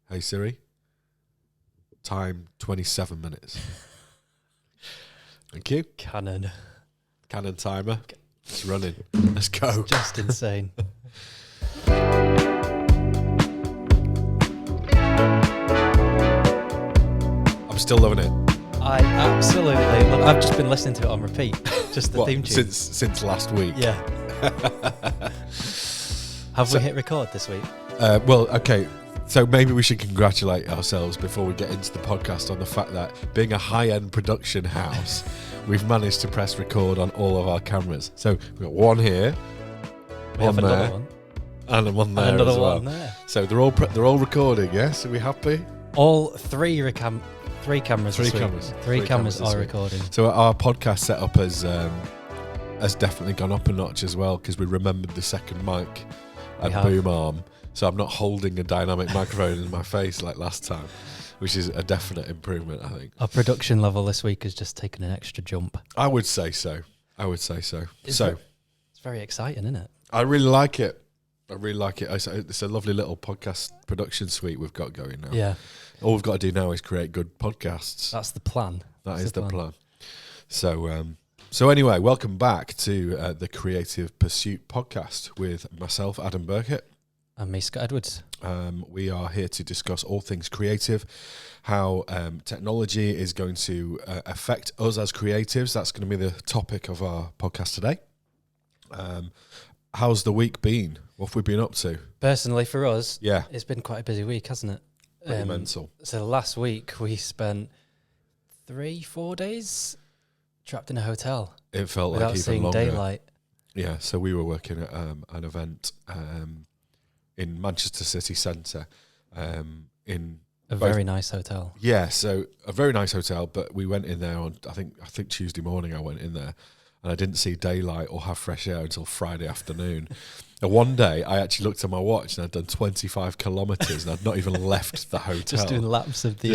Hey Siri, time 27 minutes. Thank you. Canon timer. It's running. Let's go. It's just insane. I'm still loving it. I absolutely love. I've just been listening to it on repeat. Just the theme tune. Since last week. Yeah. Have we hit record this week? Well, okay. So maybe we should congratulate ourselves before we get into the podcast on the fact that being a high-end production house, we've managed to press record on all of our cameras. So we've got one here, We have another one. and one there And another as well. one there. So they're all recording. Yes, are we happy? All three cameras. Three this week. cameras. Three cameras this are week. recording. So our podcast setup has definitely gone up a notch as well because we remembered the second mic and boom arm. So I'm not holding a dynamic microphone in my face like last time, which is a definite improvement, I think. Our production level this week has just taken an extra jump. I would say so. It's very exciting, isn't it? I really like it. It's a lovely little podcast production suite we've got going now. Yeah. All we've got to do now is create good podcasts. That's the plan. That is the plan. So anyway, welcome back to the Creative Pursuit podcast with myself, Adam Birkett. And me, Scott Edwards. We are here to discuss all things creative, how technology is going to affect us as creatives. That's going to be the topic of our podcast today. How's the week been? What have we been up to? Personally, for us, Yeah. it's been quite a busy week, hasn't it? Pretty mental. So last week we spent 3-4 days trapped in a hotel. It felt without like even seeing longer. daylight. Yeah, so we were working at an event in Manchester City Centre. In A very nice hotel. Yeah, so a very nice hotel, but we went in there on I think Tuesday morning. I went in there, and I didn't see daylight or have fresh air until Friday afternoon. And one day, I actually looked at my watch and I'd done 25 kilometres and I'd not even left the hotel. Just doing laps of the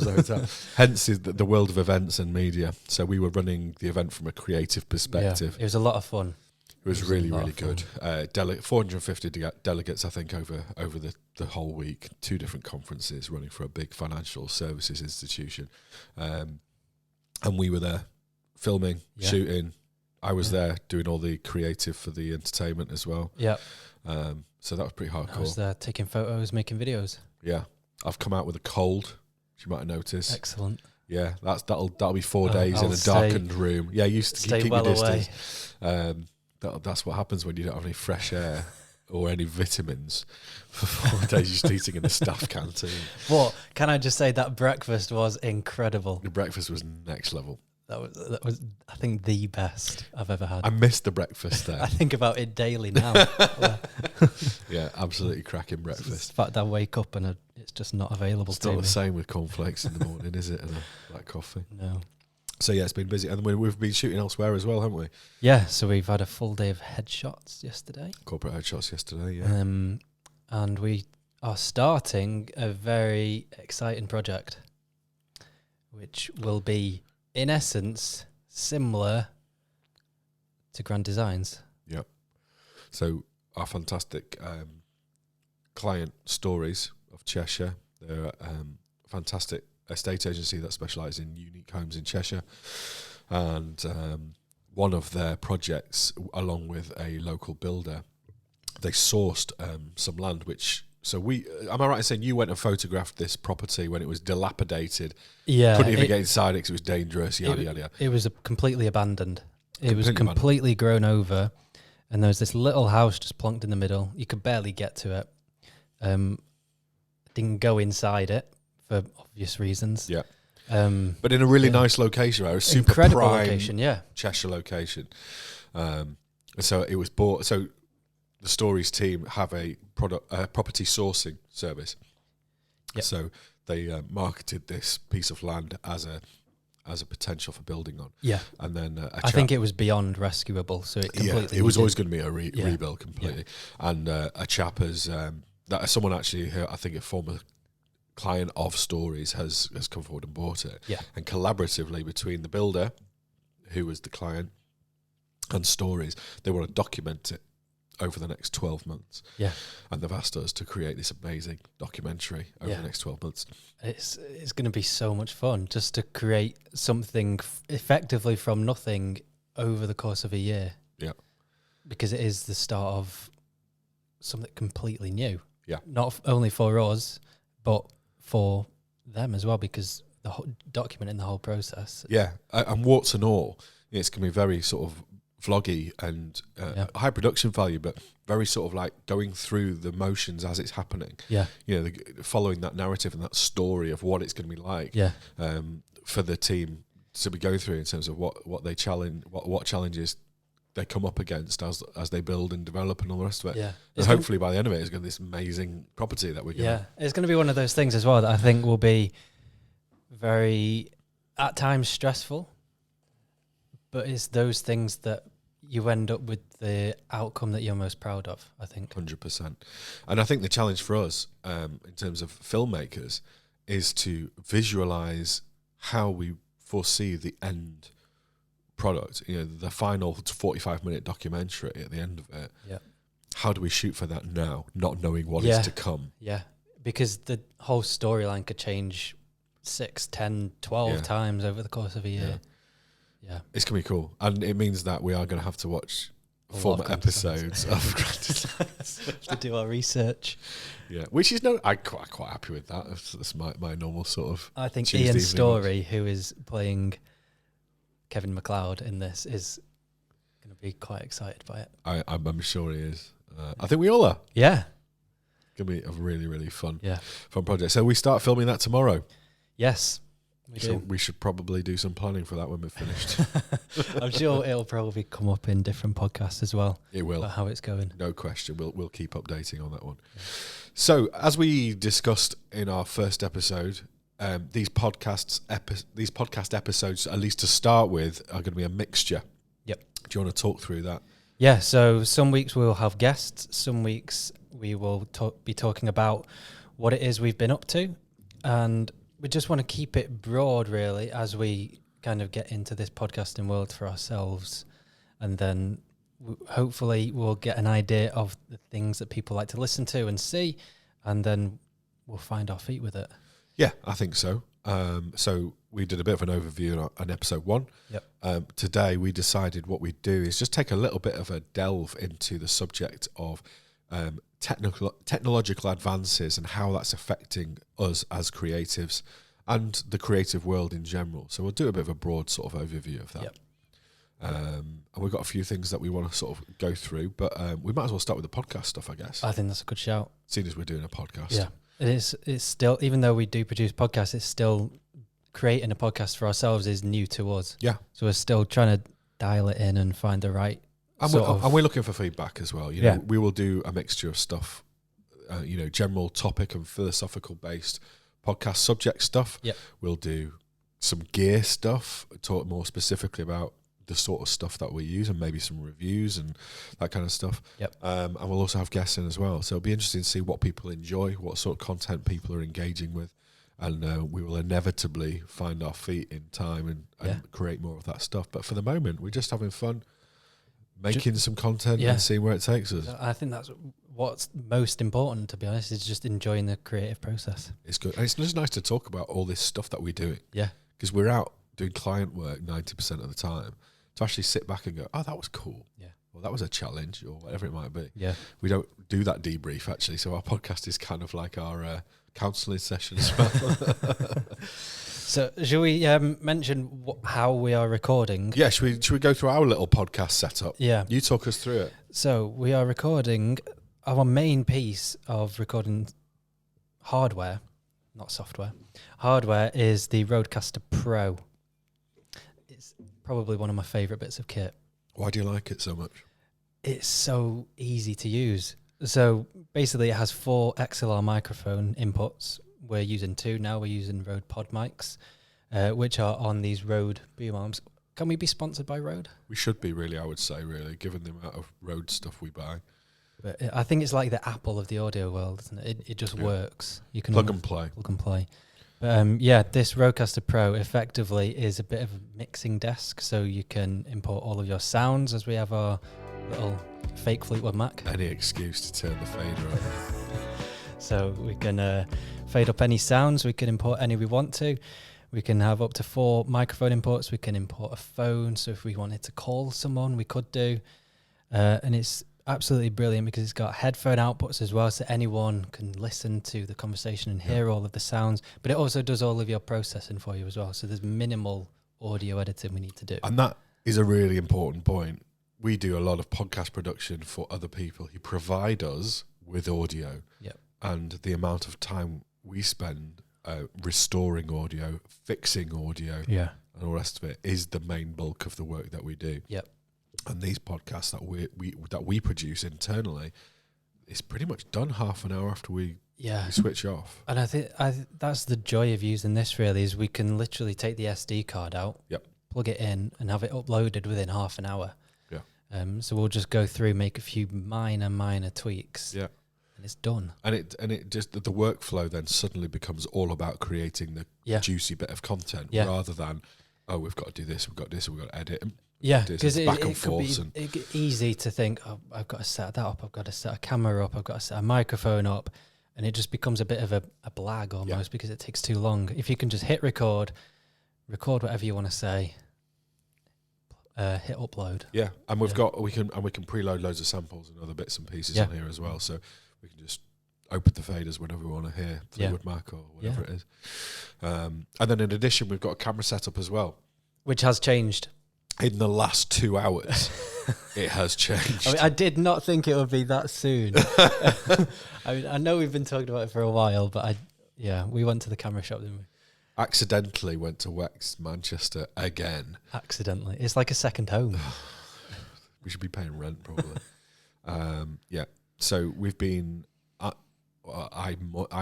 hotel. Hence is the world of events and media. So we were running the event from a creative perspective. Yeah, it was a lot of fun. It was really, really good. 450 delegates, I think, over the whole week. 2 different conferences running for a big financial services institution. And we were there filming, shooting. I was there doing all the creative for the entertainment as well. Yeah. So that was pretty hardcore. I was there taking photos, making videos. Yeah. I've come out with a cold, as you might have noticed. Excellent. Yeah, that'll be 4 days in a darkened room. Yeah, you keep well your distance. That's what happens when you don't have any fresh air or any vitamins for 4 days. You're just eating in a staff canteen. What can I just say? That breakfast was incredible. The breakfast was next level. That was I think the best I've ever had. I missed the breakfast there. I think about it daily now. Yeah, absolutely cracking breakfast. It's the fact I wake up and it's just not available It's to not me. the same with cornflakes in the morning, is it? And a black coffee. No. So yeah, it's been busy, and we've been shooting elsewhere as well, haven't we? Yeah, so we've had a full day of headshots yesterday. Corporate headshots yesterday, yeah. And we are starting a very exciting project, which will be, in essence, similar to Grand Designs. Yep. So our fantastic client Stories of Cheshire, they're a fantastic estate agency that specialises in unique homes in Cheshire, and one of their projects, along with a local builder, they sourced some land which. So am I right in saying you went and photographed this property when it was dilapidated? Yeah, couldn't even get inside it because it was dangerous. Yada yada yada. It was completely abandoned. It was completely grown over, and there was this little house just plonked in the middle. You could barely get to it. Didn't go inside it for obvious reasons. Yeah. But in a really nice location, right? A super incredible prime location, yeah. Cheshire location. So it was bought. So the Stories team have a property sourcing service. Yep. So they marketed this piece of land as a potential for building on. Yeah. And then I think it was beyond rescuable, so it completely. It was always going to be a rebuild completely. Yeah. And a chap has someone actually here, I think a former client of Stories has come forward and bought it. Yeah. And collaboratively between the builder, who was the client, and Stories, they want to document it over the next 12 months. Yeah. And they've asked us to create this amazing documentary over the next 12 months. It's going to be so much fun just to create something effectively from nothing over the course of a year. Yeah. Because it is the start of something completely new. Yeah. Not only for us, but for them as well, because the documenting the whole process. Yeah. And warts and all, it's going to be very sort of vloggy and high production value, but very sort of like going through the motions as it's happening. Yeah. You know, following that narrative and that story of what it's going to be like. Yeah. For the team to be going through in terms of what they challenge, what challenges they come up against as they build and develop and all the rest of it. Yeah. And hopefully by the end of it, it's going to be this amazing property that we're going to. Yeah. It's going to be one of those things as well that I think will be very, at times, stressful. But it's those things that you end up with the outcome that you're most proud of, I think. 100%. And I think the challenge for us, in terms of filmmakers, is to visualize how we foresee the end product, you know, the final 45-minute documentary at the end of it. Yeah. How do we shoot for that now, not knowing what is to come? Yeah, because the whole storyline could change 6, 10, 12 times over the course of a year. Yeah. It's going to be cool. And it means that we are going to have to watch former episodes of to do our research. Yeah, which is I'm quite happy with that. That's my normal sort of. I think Ian Storey, who is playing Kevin MacLeod in this, is going to be quite excited by it. I'm sure he is. I think we all are. Yeah. It's going to be a really, really fun project. So we start filming that tomorrow. Yes, we do. We should probably do some planning for that when we're finished. I'm sure it'll probably come up in different podcasts as well. It will. About how it's going. No question. We'll keep updating on that one. Yeah. So as we discussed in our first episode, these podcast episodes, at least to start with, are going to be a mixture. Yep. Do you want to talk through that? Yeah. So some weeks we'll have guests. Some weeks we will be talking about what it is we've been up to, and we just want to keep it broad, really, as we kind of get into this podcasting world for ourselves, and then hopefully we'll get an idea of the things that people like to listen to and see, and then we'll find our feet with it. Yeah, I think so. So we did a bit of an overview on episode 1. Yep. Today we decided what we'd do is just take a little bit of a delve into the subject of technological advances and how that's affecting us as creatives and the creative world in general. So we'll do a bit of a broad sort of overview of that. Yep. And we've got a few things that we want to sort of go through, but we might as well start with the podcast stuff, I guess. I think that's a good shout. Seeing as we're doing a podcast. Yeah. It's still, even though we do produce podcasts, it's still creating a podcast for ourselves is new to us. Yeah. So we're still trying to dial it in and find the right and we're looking for feedback as well. You know, we will do a mixture of stuff, general topic and philosophical based podcast subject stuff. Yep. We'll do some gear stuff, talk more specifically about the sort of stuff that we use and maybe some reviews and that kind of stuff. Yep. And we'll also have guests in as well. So it'll be interesting to see what people enjoy, what sort of content people are engaging with. And we will inevitably find our feet in time and create more of that stuff. But for the moment, we're just having fun, making some content and seeing where it takes us. I think that's what's most important, to be honest, is just enjoying the creative process. It's good. And it's just nice to talk about all this stuff that we're doing. Yeah. Because we're out doing client work 90% of the time. To actually sit back and go, oh, that was cool. Yeah. Well, that was a challenge or whatever it might be. Yeah. We don't do that debrief, actually. So our podcast is kind of like our counselling session as well. So shall we mention how we are recording? Yeah, should we go through our little podcast setup? Yeah. You talk us through it. So we are recording our main piece of recording hardware, not software. Hardware is the Rodecaster Pro. It's probably one of my favourite bits of kit. Why do you like it so much? It's so easy to use. So basically it has 4 XLR microphone inputs. We're using 2 now. We're using Rode Pod mics, which are on these Rode boom arms. Can we be sponsored by Rode? We should be, really, I would say, really, given the amount of Rode stuff we buy. But I think it's like the Apple of the audio world, isn't it? It just works. You can plug and play. Plug and play. But this Rodecaster Pro effectively is a bit of a mixing desk, so you can import all of your sounds as we have our little fake Fleetwood Mac. Any excuse to turn the fader on. So we can fade up any sounds. We can import any we want to. We can have up to 4 microphone imports. We can import a phone. So if we wanted to call someone, we could do. And it's absolutely brilliant because it's got headphone outputs as well. So anyone can listen to the conversation and hear all of the sounds. But it also does all of your processing for you as well. So there's minimal audio editing we need to do. And that is a really important point. We do a lot of podcast production for other people who provide us with audio. Yep. And the amount of time we spend restoring audio, fixing audio, and all the rest of it is the main bulk of the work that we do. Yep. And these podcasts that we produce internally, it's pretty much done half an hour after we switch off. And I think that's the joy of using this. Really, is we can literally take the SD card out, plug it in, and have it uploaded within half an hour. Yeah. So we'll just go through, make a few minor tweaks. Yeah. And it's done. And it just the workflow then suddenly becomes all about creating the juicy bit of content rather than we've got to do this, we've got this, we've got to edit. Because back and forth. It's easy to think, I've got to set that up, I've got to set a camera up, I've got to set a microphone up, and it just becomes a bit of a blag almost because it takes too long. If you can just hit record whatever you want to say, hit upload. Yeah, and we can preload loads of samples and other bits and pieces on here as well. So we can just open the faders whenever we want to hear Fleetwood Mac or whatever it is. And then in addition, we've got a camera setup as well, which has changed. In the last 2 hours, it has changed. I mean, I did not think it would be that soon. I mean, I know we've been talking about it for a while, but we went to the camera shop, didn't we? Accidentally went to Wex Manchester again. Accidentally. It's like a second home. We should be paying rent, probably. So we've been... I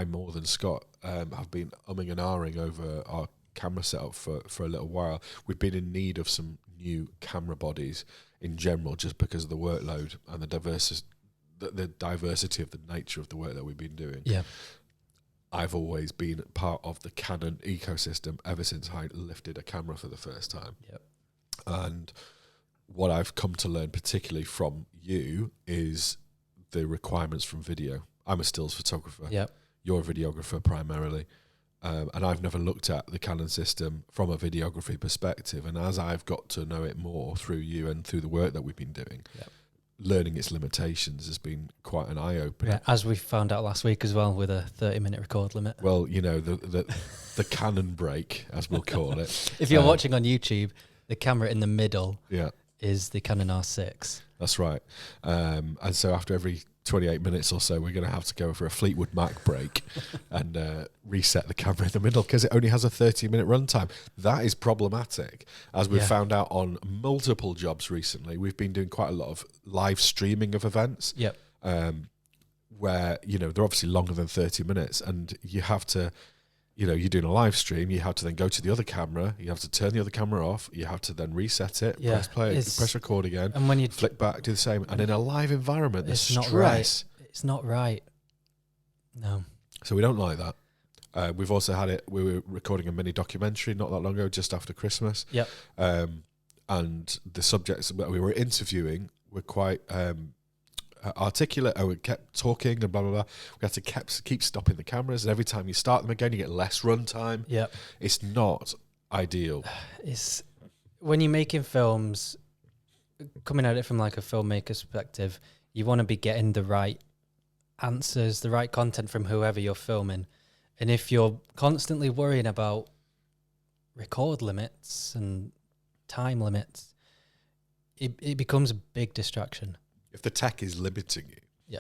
more than Scott have been umming and ahhing over our camera setup for a little while. We've been in need of some new camera bodies in general, just because of the workload and the diversity of the nature of the work that we've been doing. Yeah, I've always been part of the Canon ecosystem ever since I lifted a camera for the first time. Yep. And what I've come to learn, particularly from you, is the requirements from video. I'm a stills photographer. Yep. You're a videographer primarily. And I've never looked at the Canon system from a videography perspective. And as I've got to know it more through you and through the work that we've been doing, learning its limitations has been quite an eye-opener. Yeah, as we found out last week as well, with a 30-minute record limit. Well, you know, the Canon break, as we'll call it. If you're watching on YouTube, the camera in the middle is the Canon R6. That's right. And so after every 28 minutes or so, we're going to have to go for a Fleetwood Mac break and reset the camera in the middle because it only has a 30-minute runtime. That is problematic. As we've found out on multiple jobs recently, we've been doing quite a lot of live streaming of events where, you know, they're obviously longer than 30 minutes and you have to, you know, you're doing a live stream, you have to then go to the other camera, you have to turn the other camera off, you have to then reset it, press play, press record again, and when you flick back, do the same. And in a live environment, there's stress. Not right. It's not right. No. So we don't like that. We've also had it, we were recording a mini documentary not that long ago, just after Christmas. Yep. And the subjects that we were interviewing were quite articulate, and we kept talking and blah blah blah. We had to keep stopping the cameras, and every time you start them again, you get less runtime. Yep. It's not ideal. It's when you're making films, coming at it from like a filmmaker's perspective, you want to be getting the right answers, the right content from whoever you're filming. And if you're constantly worrying about record limits and time limits, it becomes a big distraction. If the tech is limiting you,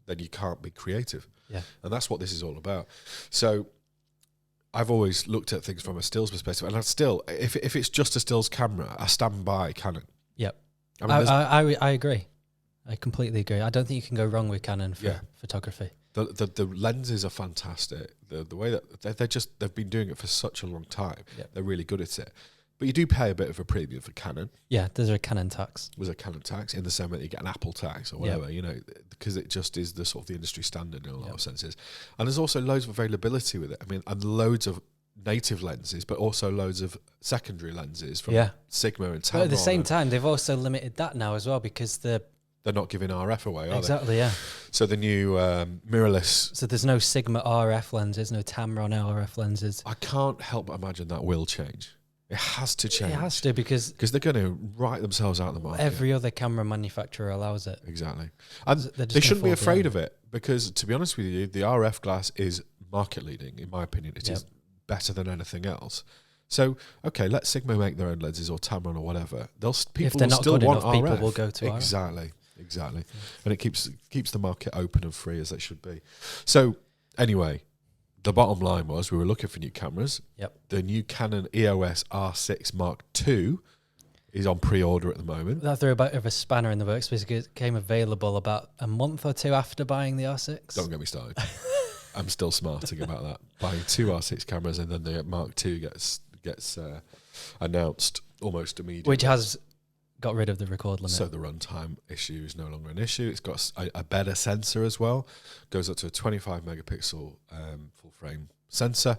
then you can't be creative. Yeah. And that's what this is all about. So I've always looked at things from a stills perspective, and I still, if it's just a stills camera, I stand by Canon. Yep. I mean, I agree. I completely agree. I don't think you can go wrong with Canon for photography. The lenses are fantastic. The way that they've been doing it for such a long time. Yep. They're really good at it. But you do pay a bit of a premium for Canon. Yeah, there's a Canon tax. There's a Canon tax in the same way that you get an Apple tax or whatever, you know, because it just is the sort of the industry standard in a lot of senses. And there's also loads of availability with it. I mean, and loads of native lenses, but also loads of secondary lenses from Sigma and Tamron. But at the same time, they've also limited that now as well because the They're not giving RF away, are Exactly, yeah. So the new mirrorless... So there's no Sigma RF lenses, no Tamron RF lenses. I can't help but imagine that will change. It has to change. It has to, because they're going to write themselves out of the market. Every other camera manufacturer allows it. Exactly. And they shouldn't be afraid of it, because, to be honest with you, the RF glass is market leading, in my opinion. It is better than anything else. So, okay, let Sigma make their own lenses or Tamron or whatever. People will still want RF. People will go to RF. Exactly. And it keeps the market open and free, as it should be. So, anyway, the bottom line was we were looking for new cameras. Yep. The new Canon EOS R6 Mark II is on pre-order at the moment. That threw a bit of a spanner in the works because it came available about a month or two after buying the R6. Don't get me started. I'm still smarting about that. Buying 2 R6 cameras and then the Mark II gets announced almost immediately. Which has got rid of the record limit. So the runtime issue is no longer an issue. It's got a better sensor as well. Goes up to a 25 megapixel full frame sensor,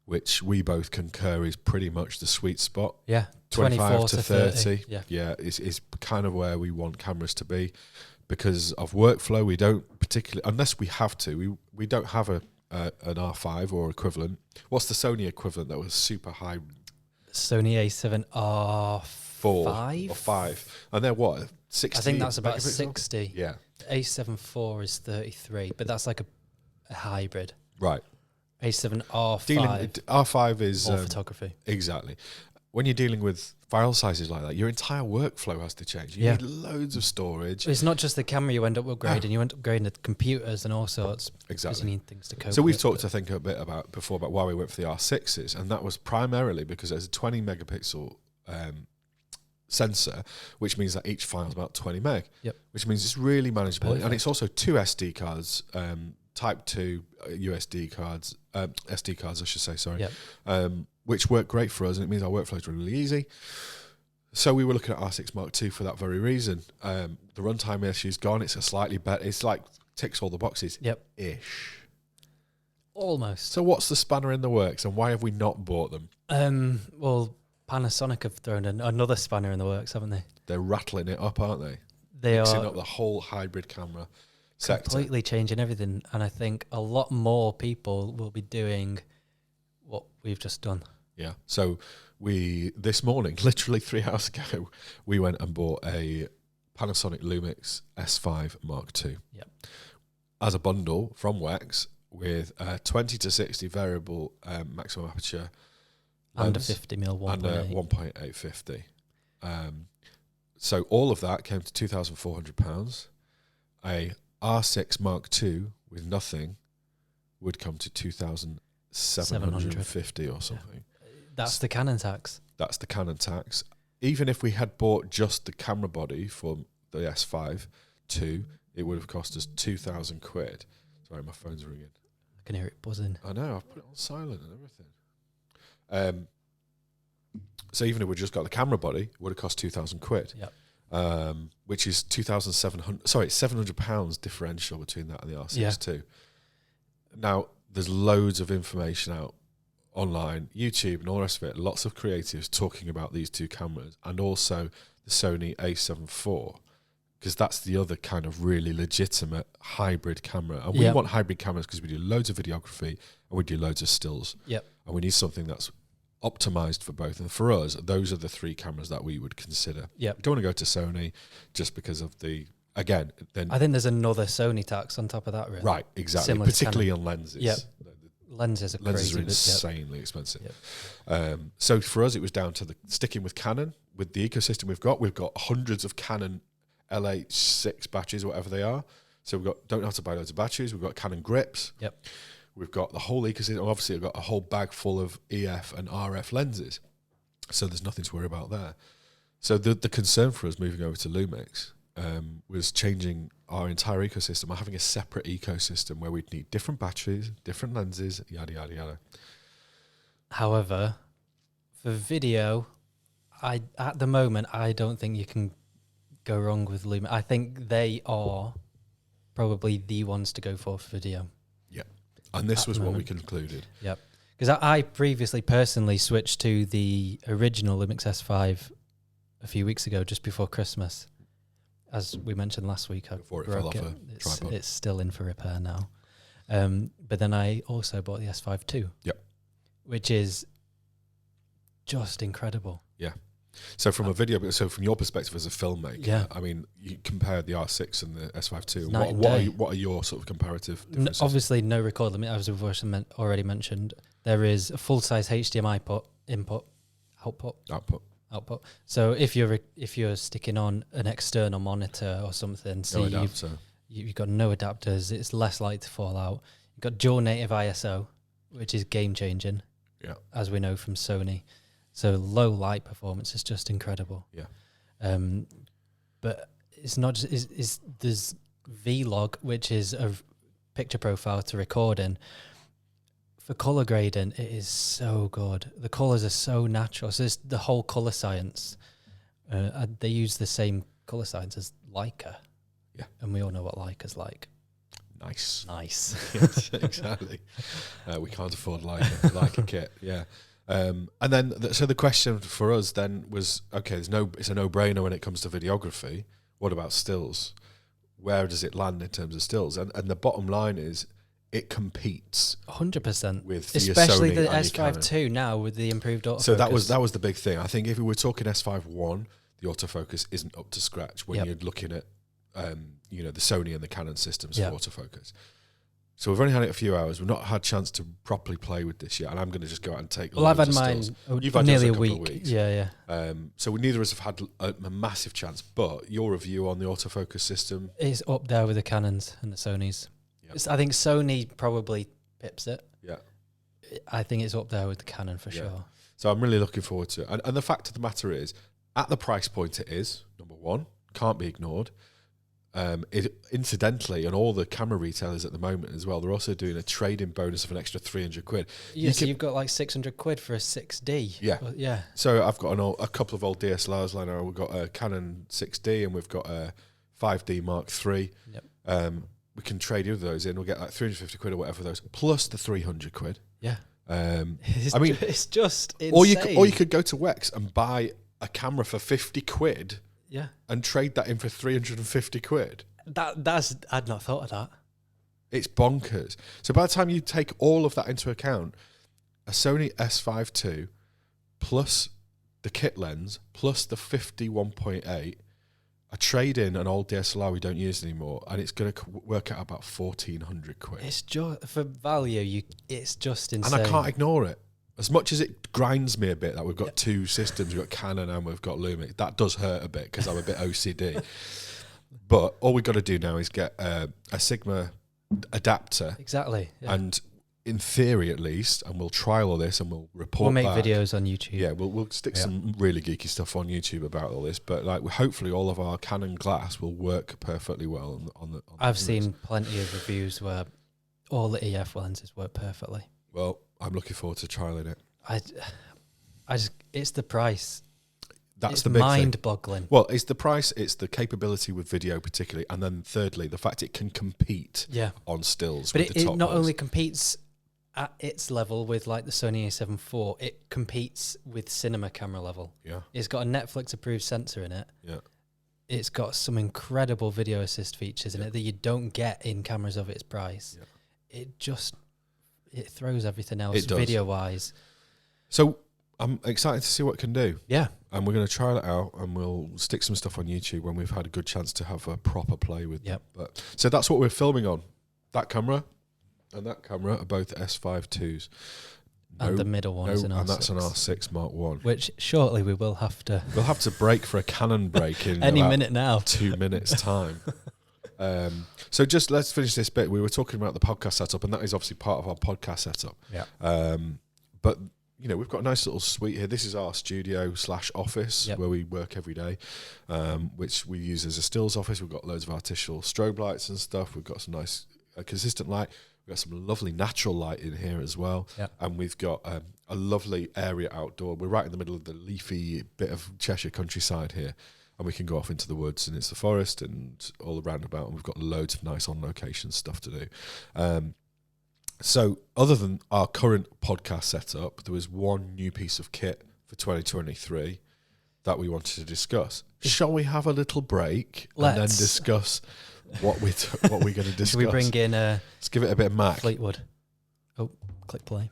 which we both concur is pretty much the sweet spot. Yeah, 25 to 30. Yeah, it's kind of where we want cameras to be. Because of workflow, we don't particularly, unless we have to, we don't have an R5 or equivalent. What's the Sony equivalent that was super high? Sony A7 R4 or 5. And they're what, 60? I think that's about megapixel? 60. Yeah. A7 IV is 33, but that's like a hybrid. Right. A7 R5. R5 is... All photography. Exactly. When you're dealing with file sizes like that, your entire workflow has to change. You need loads of storage. It's not just the camera you end up upgrading, you end up upgrading the computers and all sorts. Exactly. Because you need things to cope So we've with. talked, I think, a bit about why we went for the R6s, and that was primarily because there's a 20 megapixel sensor, which means that each file is about 20 meg, which means it's really manageable. Perfect. And it's also 2 SD cards, Type 2 SD cards, I should say, sorry, which work great for us, and it means our workflow is really easy. So we were looking at R6 Mark II for that very reason. The runtime issue is gone. It's a slightly better. It's like ticks all the boxes. Ish. Almost. So what's the spanner in the works, and why have we not bought them? Well, Panasonic have thrown another spanner in the works, haven't they? They're rattling it up, aren't they? They Mixing are up the whole hybrid camera sector. Completely changing everything, and I think a lot more people will be doing what we've just done. Yeah. So this morning, literally 3 hours ago, we went and bought a Panasonic Lumix S5 Mark II. Yep. As a bundle from Wex with a 20 to 60 variable maximum aperture and a 50mm 1.8. And a 1.850. So all of that came to £2,400. A R6 Mark II with nothing would come to 2,750 or something. That's the Canon tax. That's the Canon tax. Even if we had bought just the camera body for the S5 II, it would have cost us 2,000 quid. Sorry, my phone's ringing. I can hear it buzzing. I know, I've put it on silent and everything. So even if we just got the camera body, it would have cost 2,000 quid. Yep. Which is 2,700. Sorry, £700 differential between that and the R6 II. Now, there's loads of information out online, YouTube and all the rest of it. Lots of creatives talking about these two cameras, and also the Sony A7 IV, because that's the other kind of really legitimate hybrid camera. And we want hybrid cameras because we do loads of videography and we do loads of stills. Yep. And we need something that's optimized for both. And for us, those are the 3 cameras that we would consider. Yep. We don't want to go to Sony just because of the, again, then I think there's another Sony tax on top of that, really. Right, exactly. Similar particularly on lenses. Yep. Lenses are crazy. Insanely expensive. Yep. So for us, it was down to sticking with Canon, with the ecosystem we've got. We've got hundreds of Canon LH6 batteries, whatever they are. So don't have to buy loads of batteries. We've got Canon grips. Yep. We've got the whole ecosystem. Obviously, we've got a whole bag full of EF and RF lenses. So there's nothing to worry about there. So the concern for us moving over to Lumix was changing our entire ecosystem, or having a separate ecosystem where we'd need different batteries, different lenses, yada, yada, yada. However, for video, at the moment, I don't think you can go wrong with Lumix. I think they are probably the ones to go for video. Yeah. And this was what we concluded. Yep. Because I previously personally switched to the original Lumix S5 a few weeks ago, just before Christmas. as we mentioned last week, I Before it fell broke off it. a tripod. It's still in for repair now. But then I also bought the S5 II. Yep. Which is just incredible. Yeah. So from from your perspective as a filmmaker, I mean, you compare the R6 and the S5 II. What are your sort of comparative differences? Obviously, no record limit, as we've already mentioned. There is a full-size HDMI output. So if you're sticking on an external monitor or something, you've got no adapters. It's less likely to fall out. You've got dual native ISO, which is game changing. Yeah, as we know from Sony. So low light performance is just incredible. Yeah. But it's not just there's Vlog, which is a picture profile to record in. For color grading, it is so good. The colors are so natural. So it's the whole color science. They use the same color science as Leica. Yeah. And we all know what Leica's like. Nice. Yes, exactly. We can't afford Leica kit. Yeah. And then, so the question for us then was, okay, it's a no-brainer when it comes to videography. What about stills? Where does it land in terms of stills? And the bottom line is, it competes 100% with especially Sony the and S5 II now with the improved autofocus. So that was the big thing. I think if we were talking S5 I, the autofocus isn't up to scratch when you're looking at the Sony and the Canon systems for autofocus. So we've only had it a few hours. We've not had a chance to properly play with this yet, and I'm going to just go out and take. Well, I've had mine. You've had nearly a week. Yeah. So neither of us have had a massive chance. But your review on the autofocus system is up there with the Canons and the Sonys. Yep. I think Sony probably pips it. Yeah. I think it's up there with the Canon for sure. So I'm really looking forward to it. And the fact of the matter is, at the price point it is, number one, can't be ignored. Incidentally, and all the camera retailers at the moment as well, they're also doing a trade-in bonus of an extra 300 quid. Yeah, so you've got like 600 quid for a 6D. Yeah. Yeah. So I've got a couple of old DSLRs lying around. We've got a Canon 6D and we've got a 5D Mark III. Yep. We can trade either of those in. We'll get like 350 quid or whatever those, plus the 300 quid. Yeah. It's just insane. Or you could go to Wex and buy a camera for 50 quid. Yeah. And trade that in for 350 quid. I'd not thought of that. It's bonkers. So by the time you take all of that into account, a Sony S5 II plus the kit lens plus the 51.8, a trade in an old DSLR we don't use anymore, and it's going to work out about 1,400 quid. It's just for value. It's just insane, and I can't ignore it. As much as it grinds me a bit that we've got two systems, we've got Canon and we've got Lumix, that does hurt a bit because I'm a bit OCD. But all we've got to do now is get a Sigma adapter. Exactly. Yeah. And in theory, at least, and we'll trial all this and we'll report. We'll make back. Videos on YouTube. Yeah, we'll stick some really geeky stuff on YouTube about all this. But hopefully, all of our Canon glass will work perfectly well on the. I've seen plenty of reviews where all the EF lenses work perfectly. Well, I'm looking forward to trialing it. It's the price. That's the big thing. Mind-boggling. Well, it's the price, it's the capability with video particularly, and then thirdly, the fact it can compete on stills. But with the top it not ones. only competes at its level with like the Sony A7 IV, it competes with cinema camera level. Yeah. It's got a Netflix-approved sensor in it. Yeah. It's got some incredible video assist features in it that you don't get in cameras of its price. Yeah. It throws everything else video-wise. So I'm excited to see what it can do. Yeah. And we're going to trial it out and we'll stick some stuff on YouTube when we've had a good chance to have a proper play with it. But so that's what we're filming on. That camera and that camera are both S5 IIs. And the middle one is an R6. And that's an R6 Mark I. Which shortly we will have to... We'll have to break for a Canon break in any minute now. 2 minutes' time. So just let's finish this bit. We were talking about the podcast setup, and that is obviously part of our podcast setup. Yeah. But we've got a nice little suite here. This is our studio / office where we work every day, which we use as a stills office. We've got loads of artificial strobe lights and stuff. We've got some nice consistent light. We've got some lovely natural light in here as well. Yep. And we've got a lovely area outdoor. We're right in the middle of the leafy bit of Cheshire countryside here. And we can go off into the woods, and it's the forest and all around about, and we've got loads of nice on-location stuff to do. So other than our current podcast setup, there was one new piece of kit for 2023 that we wanted to discuss. shall we have a little break and then discuss what we're going to discuss? Should we bring in let's give it a bit of Mac. Fleetwood. Oh, click play.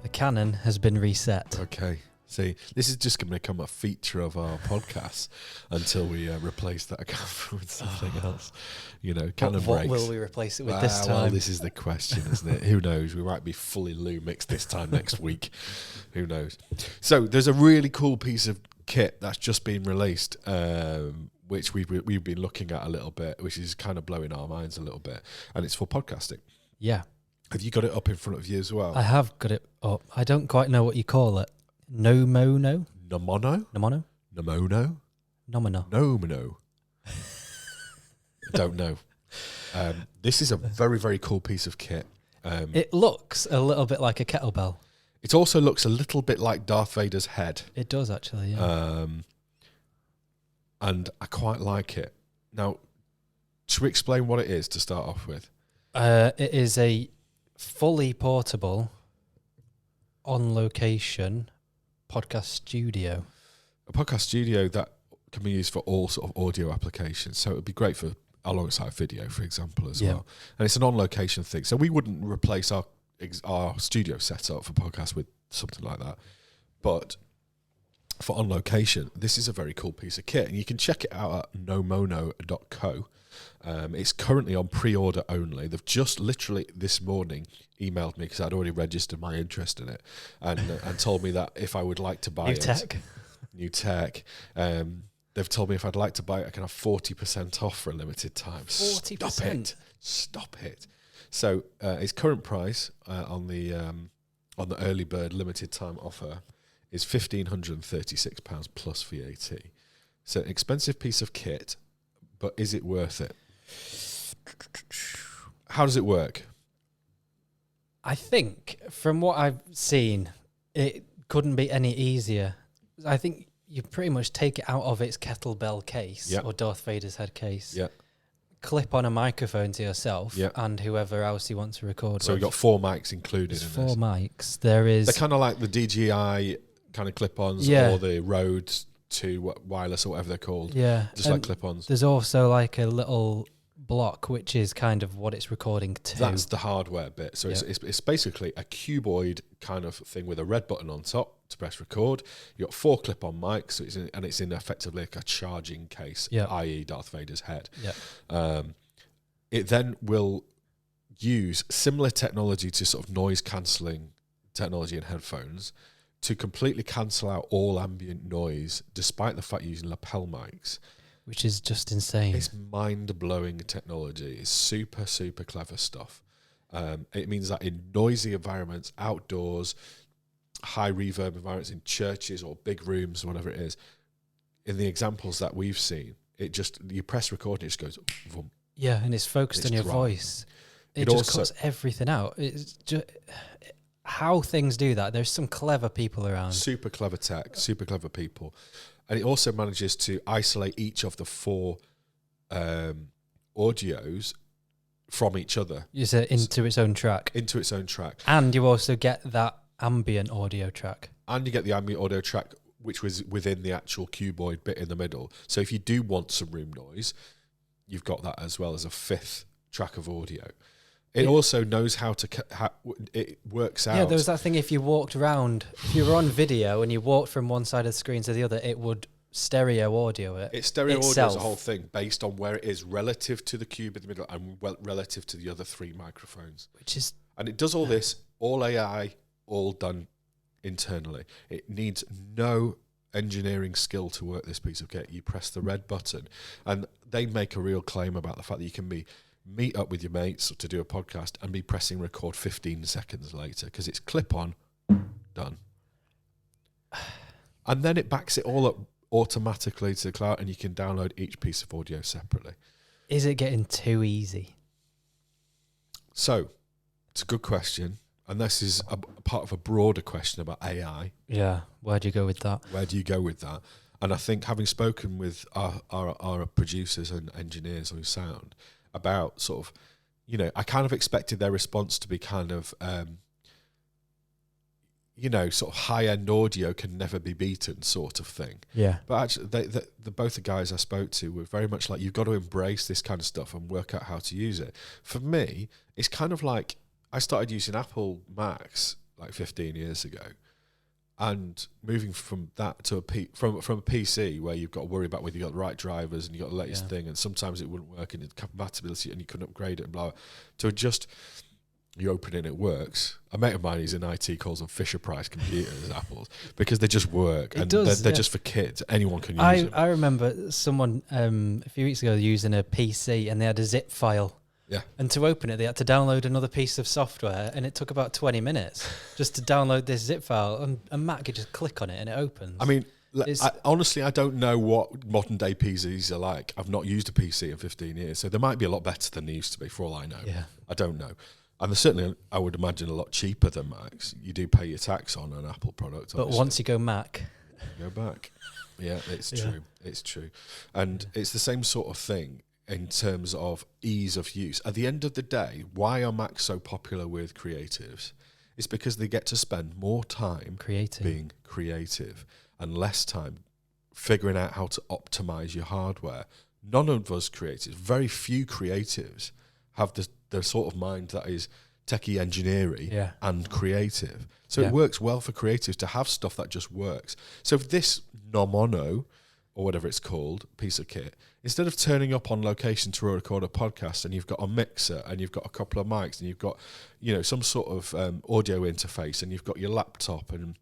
The Canon has been reset. Okay. See, this is just going to become a feature of our podcast until we replace that camera with something else. You know, Canon what breaks. will we replace it with this time? Well, this is the question, isn't it? Who knows? We might be fully Lumix this time next week. Who knows? So there's a really cool piece of kit that's just been released, which we've been looking at a little bit, which is kind of blowing our minds a little bit, and it's for podcasting. Yeah. Have you got it up in front of you as well? I have got it up. I don't quite know what you call it. Nomono? Nomono? Nomono? Nomono? Nomino. Nomono. I don't know. This is a very, very cool piece of kit. It looks a little bit like a kettlebell. It also looks a little bit like Darth Vader's head. It does, actually, yeah. And I quite like it. Now, should we explain what it is to start off with? It is a fully portable, on-location podcast studio. A podcast studio that can be used for all sort of audio applications. So it would be great for alongside video, for example, as well. And it's an on-location thing. So we wouldn't replace our studio setup for podcasts with something like that. But for on-location, this is a very cool piece of kit. And you can check it out at nomono.co. It's currently on pre-order only. They've just literally this morning emailed me because I'd already registered my interest in it and told me that if I would like to buy new tech. They've told me if I'd like to buy it, I can have 40% off for a limited time. 40%? Stop it. So its current price on the early bird limited time offer is £1,536 plus VAT. So an expensive piece of kit, but is it worth it? How does it work? I think from what I've seen, it couldn't be any easier. I think you pretty much take it out of its kettlebell case or Darth Vader's head case. Yeah. Clip on a microphone to yourself and whoever else you want to record. So we've got 4 mics included. There's in 4 mics. They're kind of like the DJI kind of clip-ons or the Rode to wireless or whatever they're called. Yeah. Just like clip-ons. There's also like a little block, which is kind of what it's recording to. That's the hardware bit. So it's basically a cuboid kind of thing with a red button on top to press record. You've got 4 clip-on mics, so it's in effectively like a charging case, i.e. Darth Vader's head. Yeah. It then will use similar technology to sort of noise-cancelling technology in headphones to completely cancel out all ambient noise, despite the fact you're using lapel mics. Which is just insane. It's mind-blowing technology. It's super, super clever stuff. It means that in noisy environments, outdoors, high reverb environments, in churches or big rooms, whatever it is, in the examples that we've seen, you press record and it just goes, vroom. Yeah, and it's focused on your voice. It just cuts everything out. It's just how things do that. There's some clever people around. Super clever tech, super clever people. And it also manages to isolate each of the 4 audios from each other. Is it into its own track? Into its own track. And you also get that ambient audio track. And you get the ambient audio track, which was within the actual cuboid bit in the middle. So if you do want some room noise, you've got that as well as a 5th track of audio. It also knows how it works out. Yeah, there was that thing if you walked around, if you were on video and you walked from one side of the screen to the other, it would stereo audio it. It's stereo audio as a whole thing based on where it is relative to the cube in the middle and relative to the other 3 microphones. And it does all this, all AI, all done internally. It needs no engineering skill to work this piece of kit. You press the red button and they make a real claim about the fact that you can meet up with your mates to do a podcast and be pressing record 15 seconds later because it's clip on, done. And then it backs it all up automatically to the cloud and you can download each piece of audio separately. Is it getting too easy? So, it's a good question. And this is a part of a broader question about AI. Yeah, where do you go with that? And I think having spoken with our producers and engineers on sound about sort of, you know, I kind of expected their response to be kind of, you know, sort of high-end audio can never be beaten sort of thing. Yeah. But actually, both the guys I spoke to were very much like, you've got to embrace this kind of stuff and work out how to use it. For me, it's kind of like, I started using Apple Macs like 15 years ago, and moving from that to from a PC where you've got to worry about whether you've got the right drivers and you've got the latest thing, and sometimes it wouldn't work and it's compatibility and you couldn't upgrade it and blah, to just... You open it and it works. A mate of mine who's in IT calls them Fisher-Price computers, Apples, because they just work. And they're just for kids. Anyone can use them. I remember someone a few weeks ago using a PC and they had a zip file. Yeah. And to open it, they had to download another piece of software, and it took about 20 minutes just to download this zip file. And Matt could just click on it and it opens. I mean, honestly, I don't know what modern-day PCs are like. I've not used a PC in 15 years, so they might be a lot better than they used to be, for all I know. Yeah. I don't know. And they're certainly, I would imagine, a lot cheaper than Macs. You do pay your tax on an Apple product, but once you go Mac... You go back. Yeah, it's true. It's true. And it's the same sort of thing in terms of ease of use. At the end of the day, why are Macs so popular with creatives? It's because they get to spend more time being creative and less time figuring out how to optimize your hardware. None of us creatives, very few creatives, have the sort of mind that is techie engineering and creative. So it works well for creatives to have stuff that just works. So if this Nomono, or whatever it's called, piece of kit, instead of turning up on location to record a podcast and you've got a mixer and you've got a couple of mics and you've got, you know, some sort of audio interface and you've got your laptop and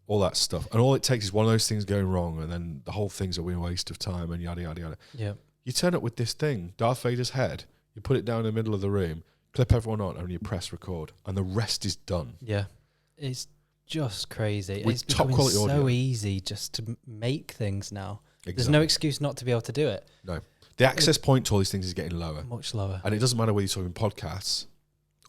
all that stuff, and all it takes is one of those things going wrong and then the whole thing's a waste of time and yada, yada, yada. Yeah. You turn up with this thing, Darth Vader's head, you put it down in the middle of the room, clip everyone on, and you press record, and the rest is done. Yeah, it's just crazy. With it's top becoming quality so audio. easy just to make things now. Exactly. There's no excuse not to be able to do it. No. The access point to all these things is getting lower. Much lower. And it doesn't matter whether you're talking podcasts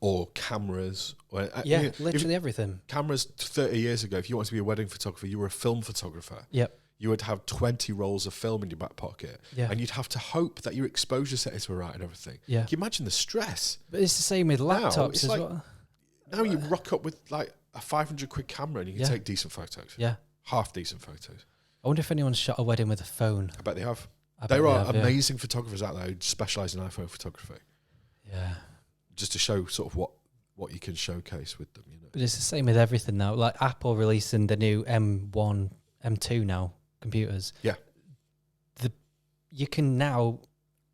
or cameras. Or, literally everything. Cameras 30 years ago, if you wanted to be a wedding photographer, you were a film photographer. Yep. You would have 20 rolls of film in your back pocket. Yeah. And you'd have to hope that your exposure settings were right and everything. Yeah. Can you imagine the stress? But it's the same with laptops as well. Now you rock up with like a 500 quid camera and you can take decent photos. Yeah. Half decent photos. I wonder if anyone's shot a wedding with a phone. I bet they have. There are amazing photographers out there who specialise in iPhone photography. Yeah. Just to show sort of what you can showcase with them, you know. But it's the same with everything now. Like Apple releasing the new M1, M2 now computers. Yeah. You can now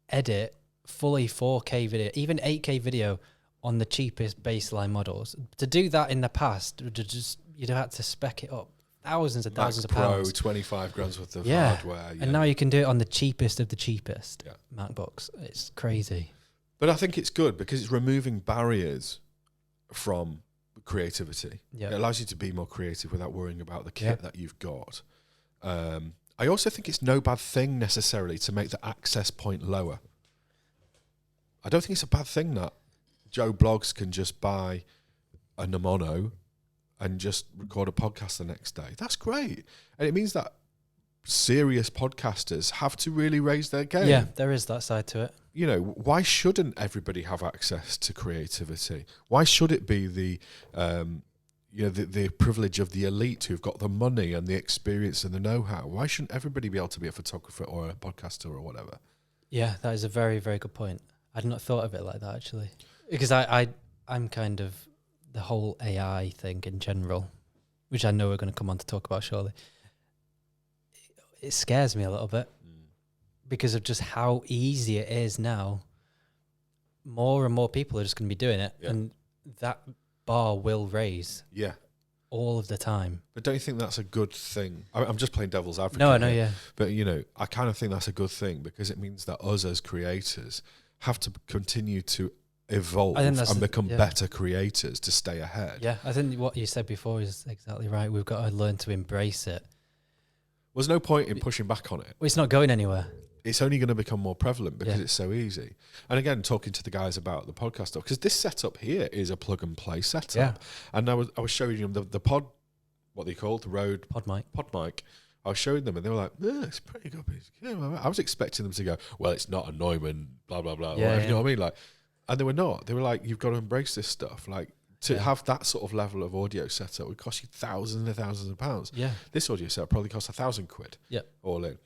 edit fully 4K video, even 8K video on the cheapest baseline models. To do that in the past, you'd have had to spec it up thousands and thousands of pounds. 25 grand's worth of hardware. And now you can do it on the cheapest of the cheapest MacBooks. It's crazy. But I think it's good because it's removing barriers from creativity. Yeah. It allows you to be more creative without worrying about the kit that you've got. I also think it's no bad thing necessarily to make the access point lower. I don't think it's a bad thing that Joe Blogs can just buy a Nomono and just record a podcast the next day. That's great. And it means that serious podcasters have to really raise their game. Yeah, there is that side to it. You know, why shouldn't everybody have access to creativity? Why should it be the privilege of the elite who've got the money and the experience and the know-how? Why shouldn't everybody be able to be a photographer or a podcaster or whatever? Yeah, that is a very, very good point. I'd not thought of it like that, actually. Because I'm kind of the whole AI thing in general, which I know we're going to come on to talk about shortly. It scares me a little bit because of just how easy it is now. More and more people are just going to be doing it, and that bar will raise. Yeah. All of the time. But don't you think that's a good thing? I'm just playing devil's advocate. No, I know, yeah. But, you know, I kind of think that's a good thing because it means that us as creators have to continue to evolve and become better creators to stay ahead. Yeah, I think what you said before is exactly right. We've got to learn to embrace it. There's no point in pushing back on it. Well, it's not going anywhere. It's only going to become more prevalent because it's so easy. And again, talking to the guys about the podcast stuff, because this setup here is a plug and play setup. Yeah. And I was showing them the pod, what they call the Rode pod mic. I was showing them and they were like, yeah, it's a pretty good piece. Yeah, I was expecting them to go, well, it's not a Neumann, blah, blah, blah. Yeah, You know what I mean? Like, And they were not. They were like, you've got to embrace this stuff. Like, to have that sort of level of audio setup would cost you thousands and thousands of pounds. Yeah. This audio setup probably costs £1,000 all in.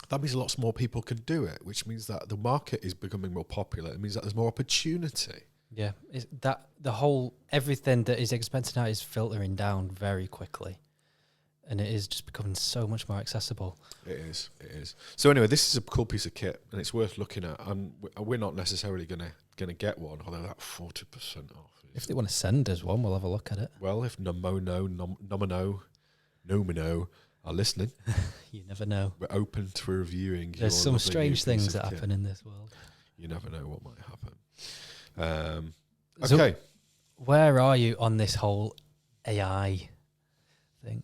That means lots more people can do it, which means that the market is becoming more popular. It means that there's more opportunity. Yeah. Everything that is expensive now is filtering down very quickly. And it is just becoming so much more accessible. It is. So anyway, this is a cool piece of kit, and it's worth looking at. And we're not necessarily gonna get one, although that 40% off. If they want to send us one, we'll have a look at it. Well, if Nomino are listening, you never know. We're open to reviewing. There's some strange things that happen in this world. You never know what might happen. So okay, where are you on this whole AI thing?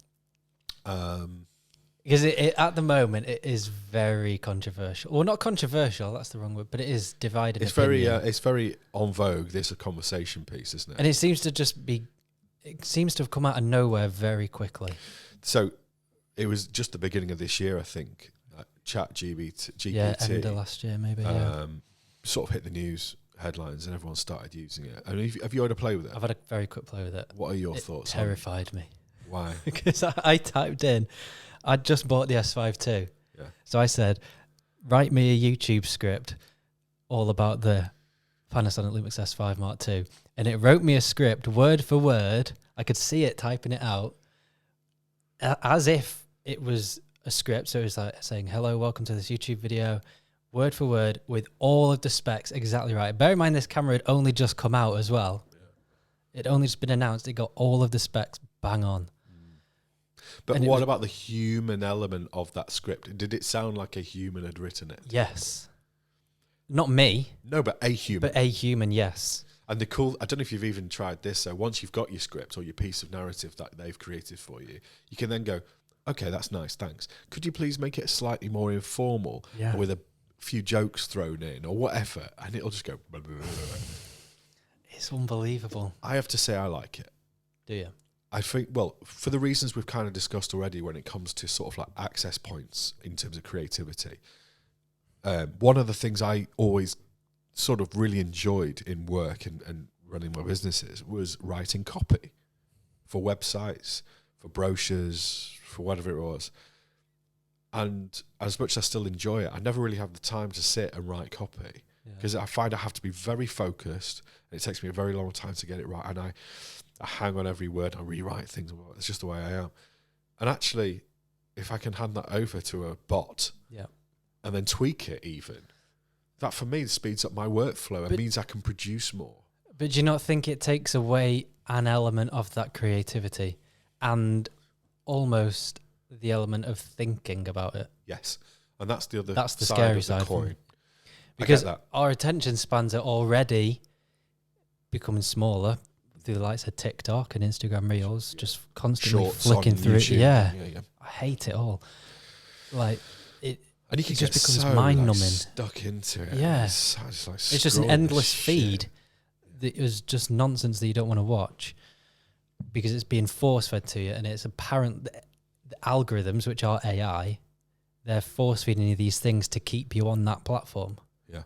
Because at the moment it is very controversial. Well, not controversial, that's the wrong word, but it is divided. It's very en vogue. This is a conversation piece, isn't it? And it seems to have come out of nowhere very quickly. So it was just the beginning of this year, I think. GPT, end of last year, maybe. Sort of hit the news headlines, and everyone started using it. And have you had a play with it? I've had a very quick play with it. What are your thoughts? It terrified me. Why? Because I typed in, I'd just bought the S5 II. Yeah. So I said, write me a YouTube script all about the Panasonic Lumix S5 Mark II. And it wrote me a script word for word. I could see it typing it out as if it was a script. So it was like saying, hello, welcome to this YouTube video, word for word, with all of the specs exactly right. Bear in mind, this camera had only just come out as well. Yeah. It only just been announced. It got all of the specs bang on. But what about the human element of that script? Did it sound like a human had written it? Yes. Not me. No, but a human. But a human, yes. And I don't know if you've even tried this. So once you've got your script or your piece of narrative that they've created for you, you can then go, okay, that's nice, thanks. Could you please make it slightly more informal with a few jokes thrown in or whatever? And it'll just go. Blah, blah, blah, blah. It's unbelievable. I have to say I like it. Do you? I think, well, for the reasons we've kind of discussed already when it comes to sort of like access points in terms of creativity. One of the things I always sort of really enjoyed in work and running my businesses was writing copy for websites, for brochures, for whatever it was. And as much as I still enjoy it, I never really have the time to sit and write copy because I find I have to be very focused and it takes me a very long time to get it right. And I hang on every word, I rewrite things. It's just the way I am. And actually, if I can hand that over to a bot and then tweak it even, that for me speeds up my workflow and means I can produce more. But do you not think it takes away an element of that creativity and almost the element of thinking about it? Yes. And that's the other that's the side scary of the side coin. Because our attention spans are already becoming smaller through the likes of TikTok and Instagram Reels, just constantly Shorts flicking through YouTube. it. Yeah. I hate it all. Like and you can just get becomes so mind-numbing. Stuck into it. Yeah. It's just an endless feed. It was just nonsense that you don't want to watch because it's being force-fed to you, and it's apparent that the algorithms, which are AI, they're force-feeding you these things to keep you on that platform. Yeah.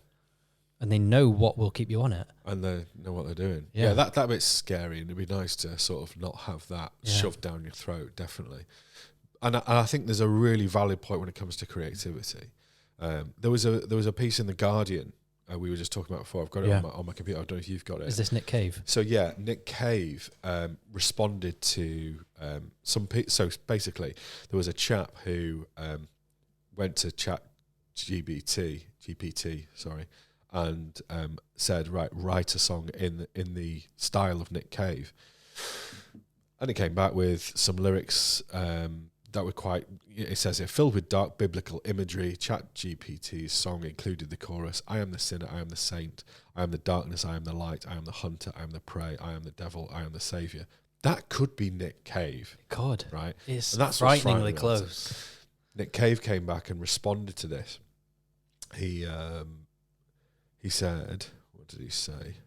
And they know what will keep you on it. And they know what they're doing. Yeah, that bit's scary, and it'd be nice to sort of not have that shoved down your throat, definitely. And I think there's a really valid point when it comes to creativity. There was a piece in The Guardian we were just talking about before. I've got it on my computer. I don't know if you've got it. Is this Nick Cave? So yeah, Nick Cave responded to so basically there was a chap who went to GPT, and said, write a song in the style of Nick Cave, and it came back with some lyrics that were quite, it says here, filled with dark biblical imagery. ChatGPT's song included the chorus, I am the sinner, I am the saint, I am the darkness, I am the light, I am the hunter, I am the prey, I am the devil, I am the saviour. That could be Nick Cave. It could. Right? It's and that's frighteningly close. Nick Cave came back and responded to this. He said, what did he say?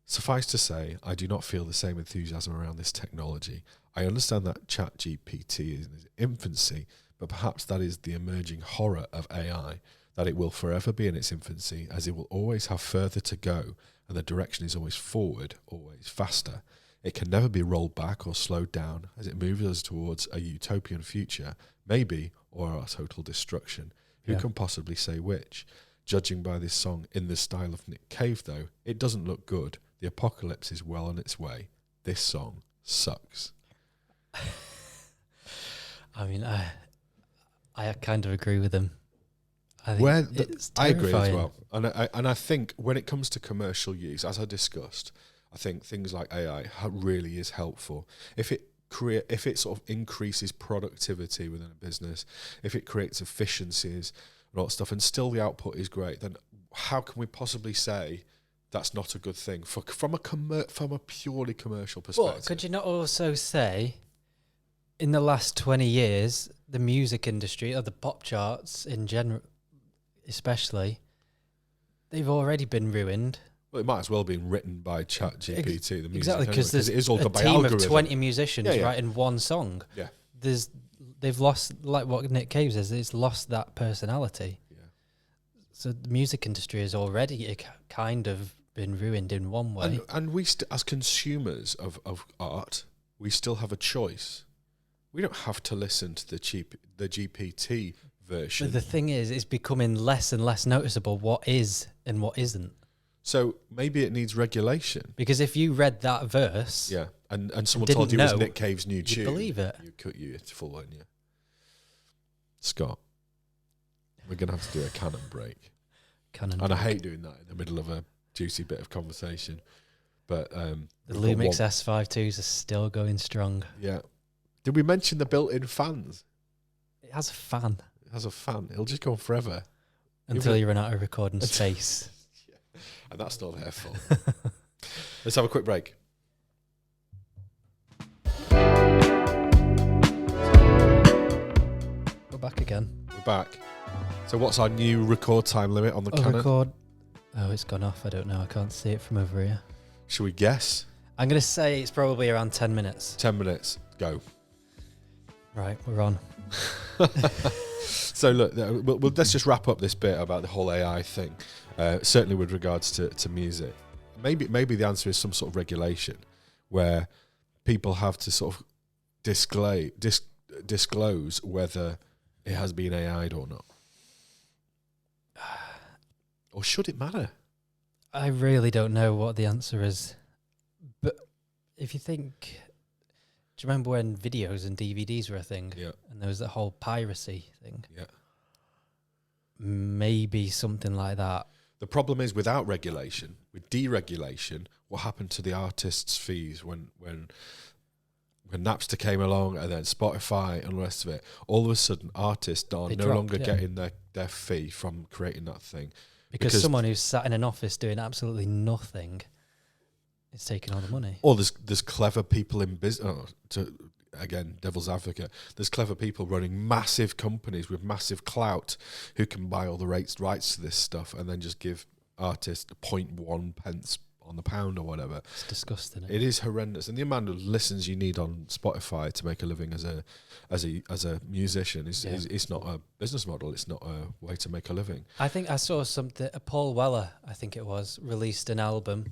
Suffice to say, I do not feel the same enthusiasm around this technology. I understand that ChatGPT is in its infancy, but perhaps that is the emerging horror of AI, that it will forever be in its infancy, as it will always have further to go, and the direction is always forward, always faster. It can never be rolled back or slowed down as it moves us towards a utopian future, maybe, or our total destruction. Who can possibly say which? Judging by this song in the style of Nick Cave, though, it doesn't look good. The apocalypse is well on its way. This song sucks. I mean, I kind of agree with him. I agree as well. And I think when it comes to commercial use, as I discussed, I think things like AI really is helpful. If it sort of increases productivity within a business, if it creates efficiencies and all that stuff, and still the output is great, then how can we possibly say that's not a good thing from a purely commercial perspective? Well, could you not also say, in the last 20 years, the music industry or the pop charts in general, especially, they've already been ruined. Well, it might as well be written by ChatGPT. The music, exactly, because there's it is all a by team algorithm. of 20 musicians writing one song. Yeah, they've lost, like what Nick Cave says, it's lost that personality. Yeah. So the music industry has already kind of been ruined in one way. And we, as consumers of art, we still have a choice. We don't have to listen to the GPT version. But the thing is, it's becoming less and less noticeable what is and what isn't. So maybe it needs regulation. Because if you read that verse, and someone told you it was Nick Cave's new tune, you'd believe it. You cut you full on you. Scott, we're gonna have to do a canon break. And I hate doing that in the middle of a juicy bit of conversation. But the Lumix S52s are still going strong. Yeah. Did we mention the built-in fans? It has a fan. It has a fan. It'll just go on forever. Until you run out of recording space. Yeah. And that's not their fault. Let's have a quick break. We're back again. We're back. So what's our new record time limit on the Canon? Oh, it's gone off. I don't know. I can't see it from over here. Should we guess? I'm going to say it's probably around 10 minutes. 10 minutes. Go. Right, we're on. So look, let's just wrap up this bit about the whole AI thing. Certainly with regards to music. Maybe the answer is some sort of regulation where people have to sort of disclose whether it has been AI'd or not. Or should it matter? I really don't know what the answer is. But if you think... Do you remember when videos and DVDs were a thing? Yeah. And there was that whole piracy thing? Yeah. Maybe something like that. The problem is without regulation, with deregulation, what happened to the artists' fees when Napster came along and then Spotify and the rest of it? All of a sudden, artists are no longer getting their fee from creating that thing. Because someone who's sat in an office doing absolutely nothing is taking all the money. Or there's clever people in business. Again, devil's advocate. There's clever people running massive companies with massive clout who can buy all the rights to this stuff and then just give artists 0.1 pence on the pound or whatever. It's disgusting. It is horrendous, and the amount of listens you need on Spotify to make a living as a musician is not a business model. It's not a way to make a living. I think I saw something. Paul Weller, I think it was, released an album.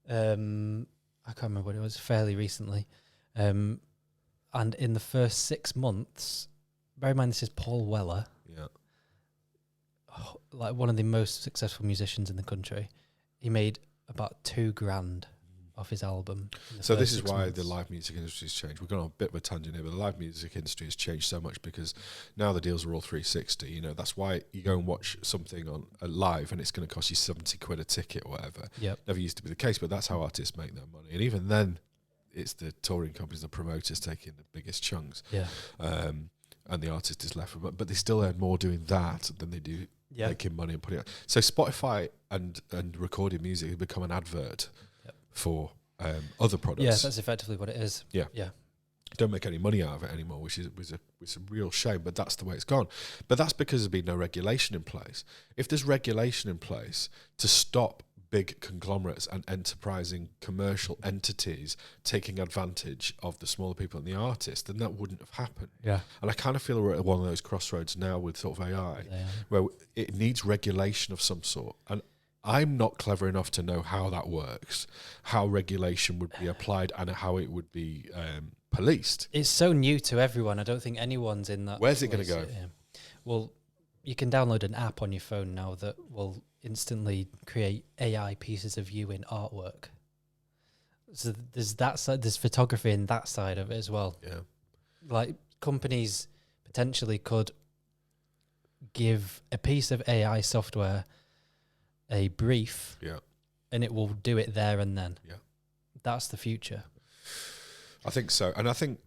I can't remember what it was. Fairly recently, and in the first 6 months, bear in mind this is Paul Weller. Yeah, like one of the most successful musicians in the country. He made about $2,000 off his album. So this is why the live music industry has changed. We're going on a bit of a tangent here, but the live music industry has changed so much because now the deals are all 360. You know, that's why you go and watch something on live and it's going to cost you 70 quid a ticket or whatever. Yep. Never used to be the case, but that's how artists make their money. And even then, it's the touring companies, the promoters taking the biggest chunks. Yeah. And the artist is left with, but they still earn more doing that than they do making money and putting it. So Spotify and recorded music have become an advert for other products. Yeah, that's effectively what it is. Yeah. Yeah. Don't make any money out of it anymore, which is a real shame, but that's the way it's gone. But that's because there's been no regulation in place. If there's regulation in place to stop big conglomerates and enterprising commercial entities taking advantage of the smaller people and the artists, then that wouldn't have happened. Yeah. And I kind of feel we're at one of those crossroads now with sort of AI, where it needs regulation of some sort. And I'm not clever enough to know how that works, how regulation would be applied and how it would be policed. It's so new to everyone. I don't think anyone's in that. Where's it going to go? Yeah. Well, you can download an app on your phone now that will instantly create AI pieces of you in artwork. So there's that side, there's photography in that side of it as well. Yeah. Like companies potentially could give a piece of AI software a brief, and it will do it there and then. Yeah. That's the future. I think so. And I think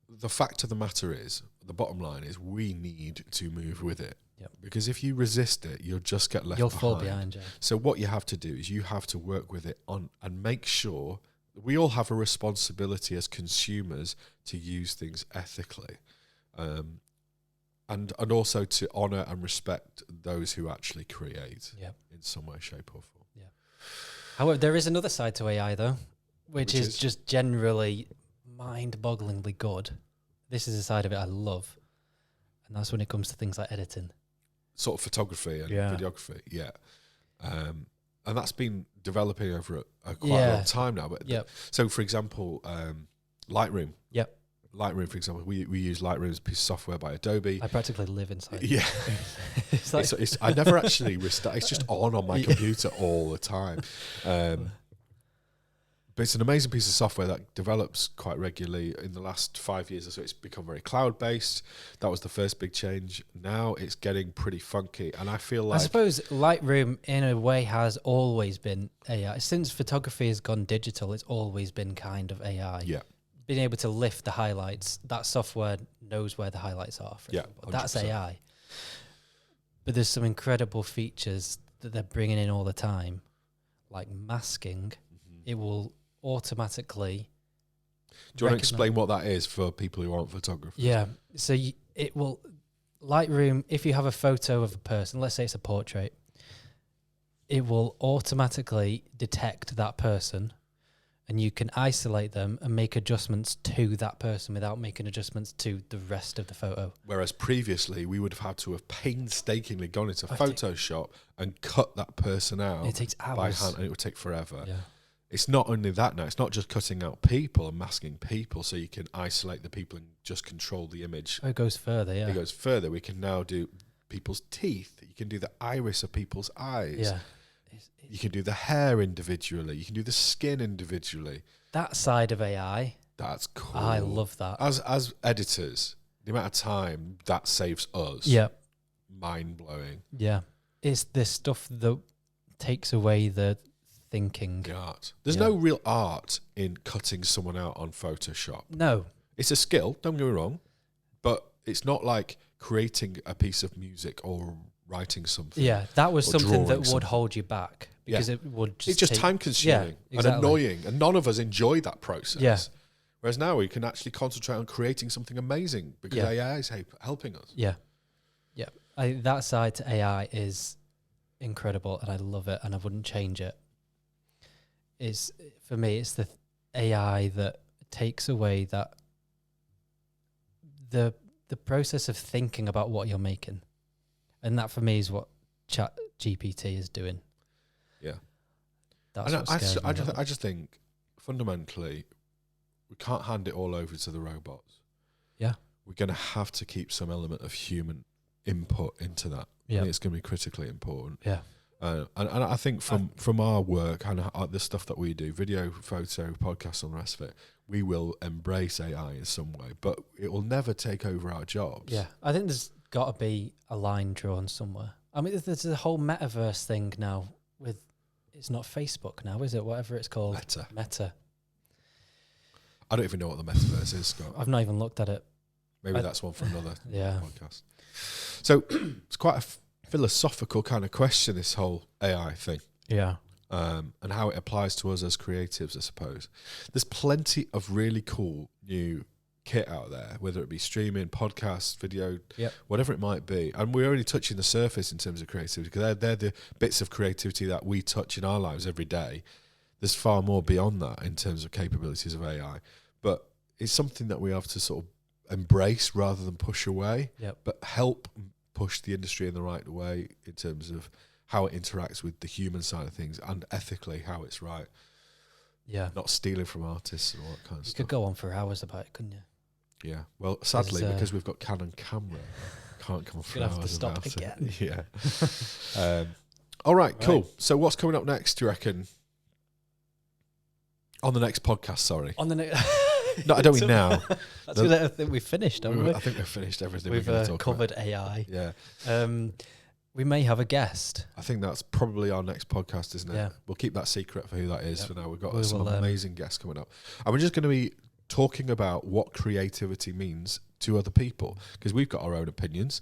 the fact of the matter is, the bottom line is we need to move with it. Yep. Because if you resist it, you'll just get left behind. You'll fall behind, yeah. So what you have to do is you have to work with it on and make sure we all have a responsibility as consumers to use things ethically. And also to honour and respect those who actually create in some way, shape or form. Yeah. However, there is another side to AI though, which is just generally mind-bogglingly good. This is a side of it I love. And that's when it comes to things like editing. Sort of photography and videography, and that's been developing over quite a long time now. But so, for example, Lightroom. Yep. Lightroom, for example, we use Lightroom as a piece of software by Adobe. I practically live inside. Yeah. It's like I never actually restart. It's just on my computer all the time. But it's an amazing piece of software that develops quite regularly. In the last 5 years or so, it's become very cloud-based. That was the first big change. Now it's getting pretty funky, and I feel like... I suppose Lightroom, in a way, has always been AI. Since photography has gone digital, it's always been kind of AI. Yeah. Being able to lift the highlights, that software knows where the highlights are, for example. 100%. That's AI. But there's some incredible features that they're bringing in all the time, like masking. It will automatically... Do you want to explain what that is for people who aren't photographers? Yeah. So it will... Lightroom, if you have a photo of a person, let's say it's a portrait, it will automatically detect that person, and you can isolate them and make adjustments to that person without making adjustments to the rest of the photo. Whereas previously, we would have had to have painstakingly gone into Photoshop and cut that person out. It takes hours. By hand, and it would take forever. Yeah. It's not only that now, it's not just cutting out people and masking people so you can isolate the people and just control the image. It goes further, yeah. It goes further. We can now do people's teeth. You can do the iris of people's eyes. Yeah. You can do the hair individually. You can do the skin individually. That side of AI. That's cool. I love that. As editors, the amount of time that saves us. Yeah. Mind-blowing. Yeah. It's this stuff that takes away the thinking. The art. There's no real art in cutting someone out on Photoshop. No. It's a skill, don't get me wrong, but it's not like creating a piece of music or writing something. Yeah, that was something that would hold you back because it would just... It's just time-consuming and annoying, and none of us enjoy that process. Yeah. Whereas now we can actually concentrate on creating something amazing because AI is helping us. Yeah. Yeah. That side to AI is incredible, and I love it, and I wouldn't change it. For me, it's the AI that takes away that the process of thinking about what you're making. And that for me is what Chat GPT is doing. Yeah. That's what scares me. I just think fundamentally we can't hand it all over to the robots. Yeah. We're going to have to keep some element of human input into that. Yeah. It's going to be critically important. Yeah. And I think from our work and the stuff that we do, video, photo, podcasts, and the rest of it, we will embrace AI in some way, but it will never take over our jobs. Yeah, I think there's got to be a line drawn somewhere. I mean, there's a whole metaverse thing now with, it's not Facebook now, is it? Whatever it's called. Meta. I don't even know what the metaverse is, Scott. I've not even looked at it. Maybe that's one for another podcast. So it's quite a philosophical kind of question, this whole AI thing. Yeah. And how it applies to us as creatives, I suppose. There's plenty of really cool new kit out there, whether it be streaming, podcast, video, Yep. whatever it might be. And we're only touching the surface in terms of creativity, because they're the bits of creativity that we touch in our lives every day. There's far more beyond that in terms of capabilities of AI. But it's something that we have to sort of embrace rather than push away, but help push the industry in the right way in terms of how it interacts with the human side of things and ethically how it's right. Yeah. Not stealing from artists and all that kind of stuff. You could go on for hours about it, couldn't you? Yeah. Well, sadly, because we've got Canon camera, can't come on for hours have to stop about again. it. Yeah. All right, cool. So what's coming up next, do you reckon? On the next podcast, sorry. On the next... No, I don't mean now. That's because I think we've finished, haven't we? I think we've finished everything we've we're talk covered about. AI. Yeah. We may have a guest. I think that's probably our next podcast, isn't it? Yeah. We'll keep that secret for who that is for now. We've got We some will, amazing guests coming up. And we're just going to be talking about what creativity means to other people, because we've got our own opinions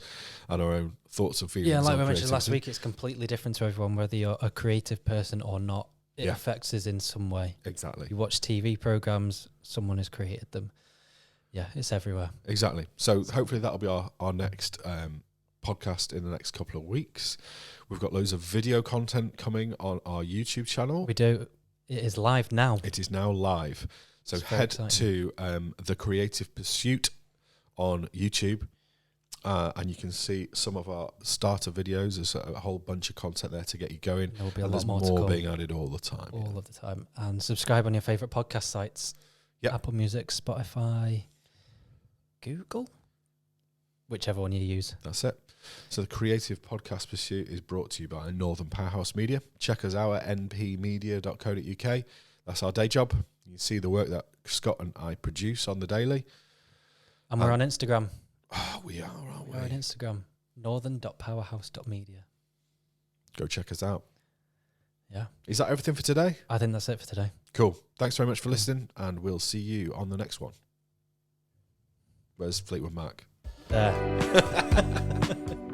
and our own thoughts and feelings. Yeah, like on we mentioned last creativity. week, it's completely different to everyone, whether you're a creative person or not. It affects us in some way. Exactly. You watch TV programs, someone has created them. Yeah, it's everywhere. Exactly. So hopefully that'll be our next podcast in the next couple of weeks. We've got loads of video content coming on our YouTube channel. We do. It is live now. It is now live. So It's very head exciting. to The Creative Pursuit on YouTube, and you can see some of our starter videos. There's a whole bunch of content there to get you going. There will be a And lot there's more to come. being added all the time. All of the time. And subscribe on your favourite podcast sites. Yep. Apple Music, Spotify, Google, whichever one you use. That's it. So the Creative Podcast Pursuit is brought to you by Northern Powerhouse Media. Check us out at npmedia.co.uk. That's our day job. You can see the work that Scott and I produce on the daily. And we're on Instagram. Oh, we are, aren't We're on we? Instagram, northern.powerhouse.media. Go check us out. Yeah. Is that everything for today? I think that's it for today. Cool. Thanks very much for listening, and we'll see you on the next one. Where's Fleetwood Mac? There.